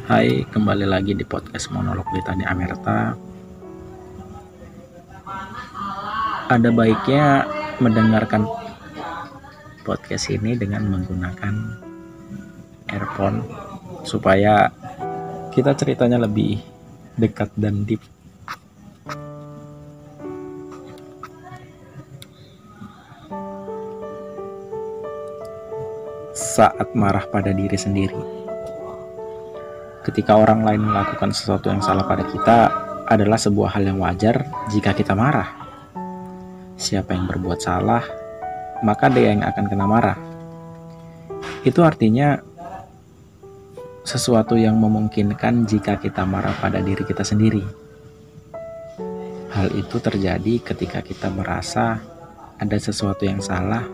Hai, kembali lagi di podcast Monolog Litani Amerta. Ada baiknya mendengarkan podcast ini dengan menggunakan earphone supaya kita ceritanya lebih dekat dan deep. Saat marah pada diri sendiri. Ketika orang lain melakukan sesuatu yang salah pada kita adalah sebuah hal yang wajar jika kita marah. Siapa yang berbuat salah, maka dia yang akan kena marah. Itu artinya sesuatu yang memungkinkan jika kita marah pada diri kita sendiri. Hal itu terjadi ketika kita merasa ada sesuatu yang salah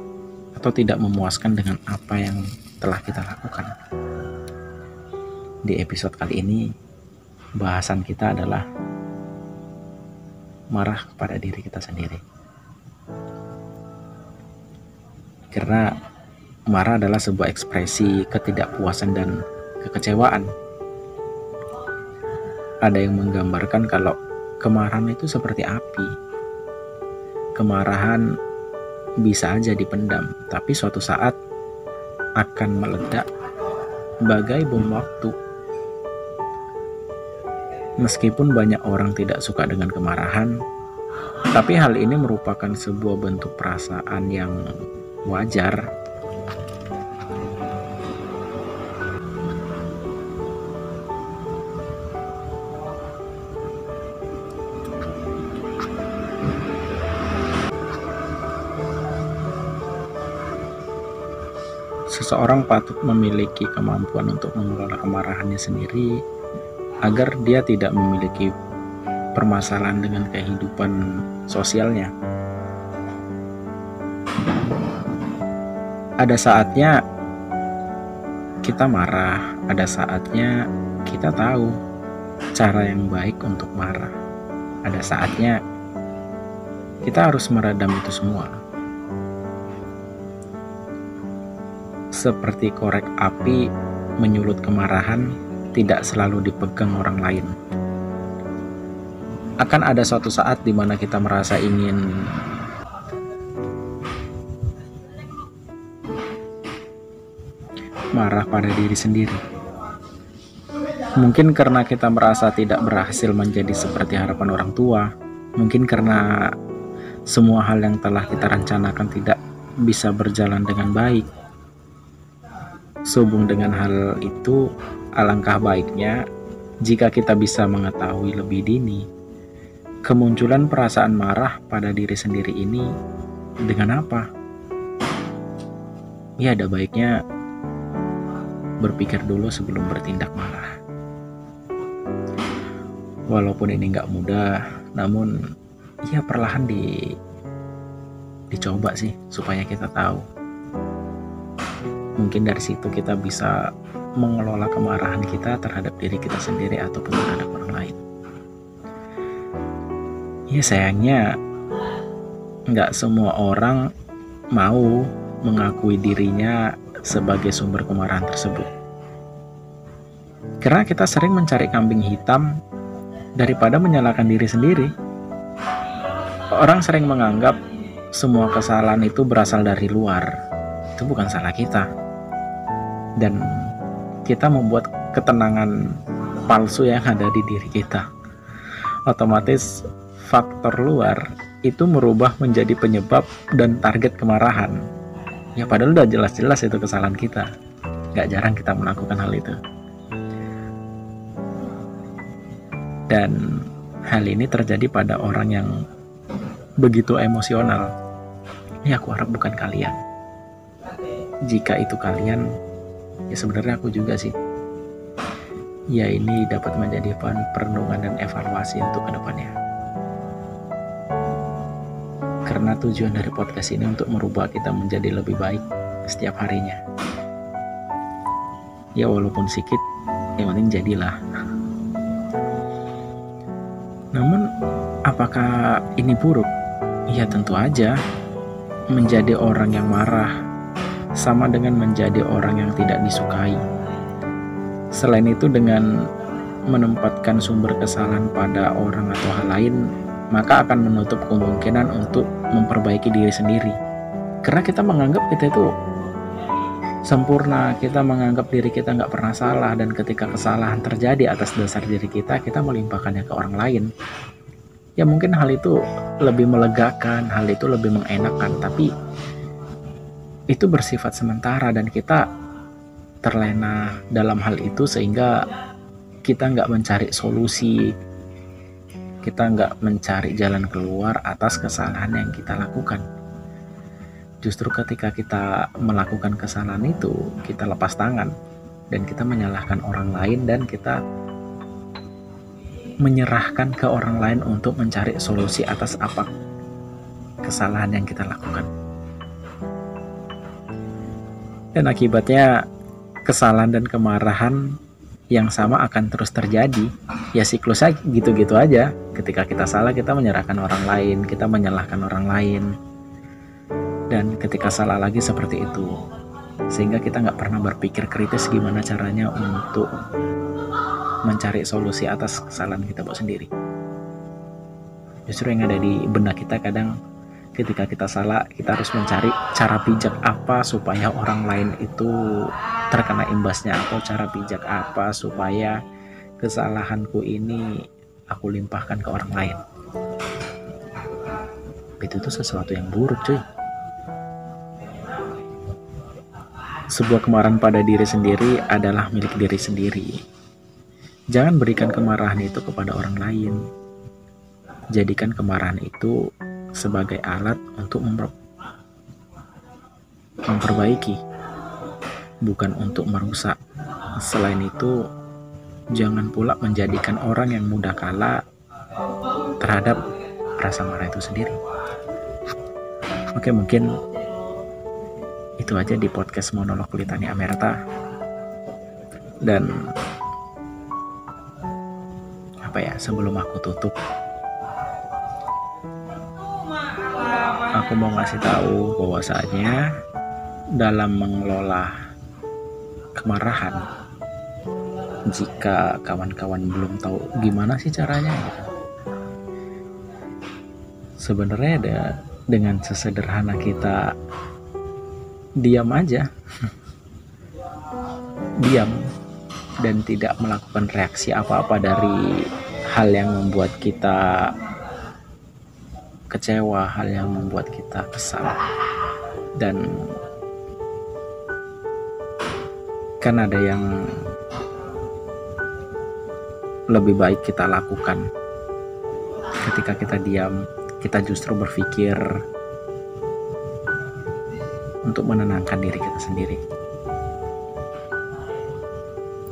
atau tidak memuaskan dengan apa yang telah kita lakukan. Di episode kali ini, bahasan kita adalah marah kepada diri kita sendiri. Karena marah adalah sebuah ekspresi ketidakpuasan dan kekecewaan. Ada yang menggambarkan kalau kemarahan itu seperti api. Kemarahan bisa aja dipendam, tapi suatu saat akan meledak bagai bom waktu. Meskipun banyak orang tidak suka dengan kemarahan, tapi hal ini merupakan sebuah bentuk perasaan yang wajar. Seseorang patut memiliki kemampuan untuk mengelola kemarahannya sendiri agar dia tidak memiliki permasalahan dengan kehidupan sosialnya. Ada saatnya kita marah, ada saatnya kita tahu cara yang baik untuk marah. Ada saatnya kita harus meredam itu semua. Seperti korek api menyulut kemarahan tidak selalu dipegang orang lain. Akan ada suatu saat di mana kita merasa ingin marah pada diri sendiri. Mungkin karena kita merasa tidak berhasil menjadi seperti harapan orang tua. Mungkin karena semua hal yang telah kita rencanakan tidak bisa berjalan dengan baik. Sehubung dengan hal itu, alangkah baiknya jika kita bisa mengetahui lebih dini kemunculan perasaan marah pada diri sendiri ini dengan apa. Ya, ada baiknya berpikir dulu sebelum bertindak marah. Walaupun ini nggak mudah, namun ya perlahan dicoba sih supaya kita tahu. Mungkin dari situ kita bisa mengelola kemarahan kita terhadap diri kita sendiri ataupun terhadap orang lain. Ya sayangnya nggak semua orang mau mengakui dirinya sebagai sumber kemarahan tersebut. Karena kita sering mencari kambing hitam daripada menyalahkan diri sendiri. Orang sering menganggap semua kesalahan itu berasal dari luar. Itu bukan salah kita. Dan kita membuat ketenangan palsu yang ada di diri kita. Otomatis faktor luar itu merubah menjadi penyebab dan target kemarahan. Ya padahal udah jelas-jelas itu kesalahan kita. Gak jarang kita melakukan hal itu. Dan hal ini terjadi pada orang yang begitu emosional. Ya aku harap bukan kalian. Jika itu kalian, ya sebenarnya aku juga sih. Ya ini dapat menjadi bahan perenungan dan evaluasi untuk kedepannya. Karena tujuan dari podcast ini untuk merubah kita menjadi lebih baik setiap harinya. Ya walaupun sedikit, yang penting jadilah. Namun, apakah ini buruk? Ya tentu aja. Menjadi orang yang marah sama dengan menjadi orang yang tidak disukai. Selain itu, dengan menempatkan sumber kesalahan pada orang atau hal lain, maka akan menutup kemungkinan untuk memperbaiki diri sendiri. Karena kita menganggap kita itu sempurna, kita menganggap diri kita nggak pernah salah, dan ketika kesalahan terjadi atas dasar diri kita melimpahkannya ke orang lain. Ya mungkin hal itu lebih melegakan, hal itu lebih mengenakan, tapi itu bersifat sementara dan kita terlena dalam hal itu sehingga kita nggak mencari solusi, kita nggak mencari jalan keluar atas kesalahan yang kita lakukan. Justru ketika kita melakukan kesalahan itu, kita lepas tangan dan kita menyalahkan orang lain dan kita menyerahkan ke orang lain untuk mencari solusi atas apa kesalahan yang kita lakukan. Dan akibatnya kesalahan dan kemarahan yang sama akan terus terjadi. Ya siklusnya gitu-gitu aja. Ketika kita salah, kita menyerahkan orang lain, kita menyalahkan orang lain. Dan ketika salah lagi seperti itu. Sehingga kita nggak pernah berpikir kritis gimana caranya untuk mencari solusi atas kesalahan kita buat sendiri. Justru yang ada di benak kita kadang ketika kita salah, kita harus mencari cara bijak apa supaya orang lain itu terkena imbasnya, atau cara bijak apa supaya kesalahanku ini aku limpahkan ke orang lain. Itu tuh sesuatu yang buruk, cuy. Sebuah kemarahan pada diri sendiri adalah milik diri sendiri. Jangan berikan kemarahan itu kepada orang lain. Jadikan kemarahan itu sebagai alat untuk memperbaiki, bukan untuk merusak. Selain itu, jangan pula menjadikan orang yang mudah kalah terhadap rasa marah itu sendiri. Oke, mungkin itu aja di podcast monolog Litani Amerta. Dan sebelum aku tutup, aku mau ngasih tahu bahwasanya dalam mengelola kemarahan, jika kawan-kawan belum tahu gimana sih caranya gitu, sebenarnya ada dengan sesederhana kita diam aja diam dan tidak melakukan reaksi apa-apa dari hal yang membuat kita kecewa, hal yang membuat kita kesal. Dan kan ada yang lebih baik kita lakukan. Ketika kita diam, kita justru berpikir untuk menenangkan diri kita sendiri,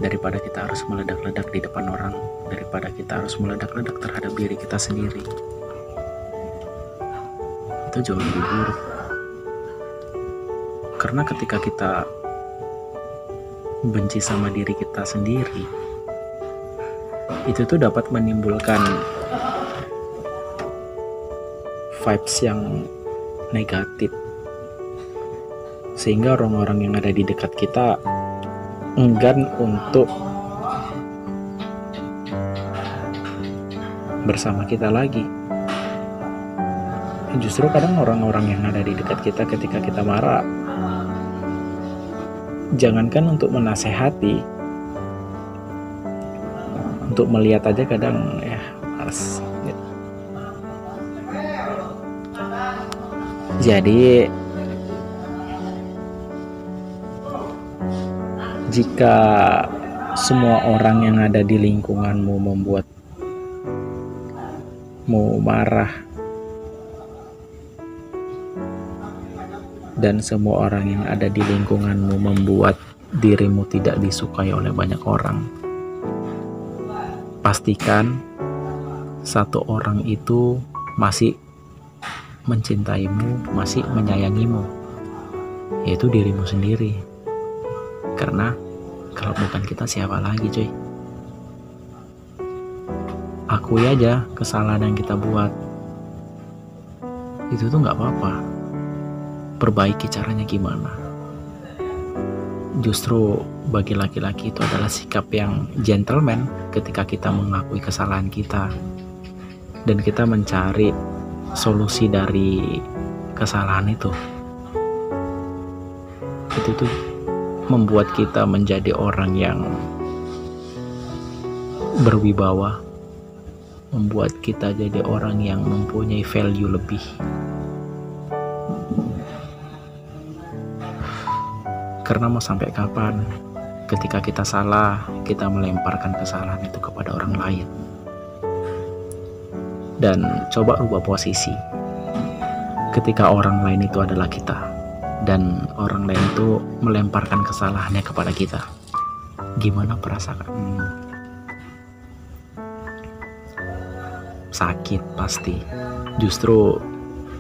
daripada kita harus meledak-ledak di depan orang, daripada kita harus meledak-ledak terhadap diri kita sendiri. Itu jauh lebih buruk. Karena ketika kita benci sama diri kita sendiri, itu tuh dapat menimbulkan vibes yang negatif, sehingga orang-orang yang ada di dekat kita enggan untuk bersama kita lagi. Justru kadang orang-orang yang ada di dekat kita ketika kita marah, jangankan untuk menasehati, untuk melihat aja kadang males gitu. Jadi jika semua orang yang ada di lingkunganmu membuatmu marah, dan semua orang yang ada di lingkunganmu membuat dirimu tidak disukai oleh banyak orang, pastikan satu orang itu masih mencintaimu, masih menyayangimu, yaitu dirimu sendiri. Karena kalau bukan kita, siapa lagi, coy? Akui aja kesalahan yang kita buat. Itu tuh gak apa-apa. Perbaiki caranya gimana. Justru bagi laki-laki itu adalah sikap yang gentleman ketika kita mengakui kesalahan kita dan kita mencari solusi dari kesalahan itu. Itu tuh membuat kita menjadi orang yang berwibawa, membuat kita jadi orang yang mempunyai value lebih. Karena mau sampai kapan ketika kita salah, kita melemparkan kesalahan itu kepada orang lain. Dan coba rubah posisi. Ketika orang lain itu adalah kita, dan orang lain itu melemparkan kesalahannya kepada kita, gimana perasaan? Sakit pasti. Justru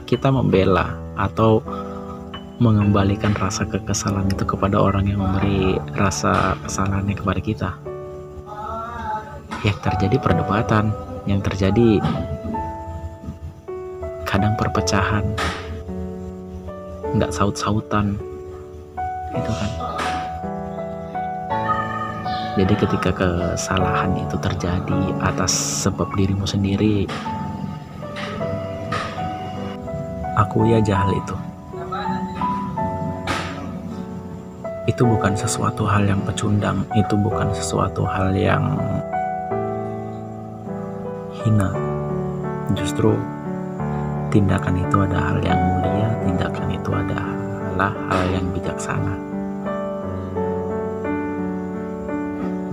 kita membela atau mengembalikan rasa kekesalan itu kepada orang yang memberi rasa kesalahannya kepada kita. Yang terjadi perdebatan, yang terjadi kadang perpecahan, nggak saut-sautan, itu kan. Jadi ketika kesalahan itu terjadi atas sebab dirimu sendiri, akui aja hal itu. Itu bukan sesuatu hal yang pecundang, itu bukan sesuatu hal yang hina. Justru tindakan itu ada hal yang mulia, tindakan itu adalah hal yang bijaksana.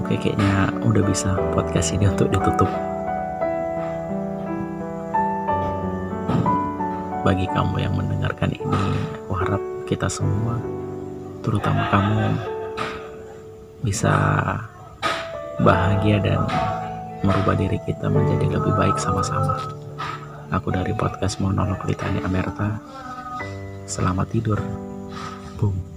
Oke, kayaknya udah bisa podcast ini untuk ditutup. Bagi kamu yang mendengarkan ini, aku harap kita semua, terutama kamu, bisa bahagia dan merubah diri kita menjadi lebih baik sama-sama. Aku dari podcast Monolog Litani Amerta. Selamat tidur. Boom.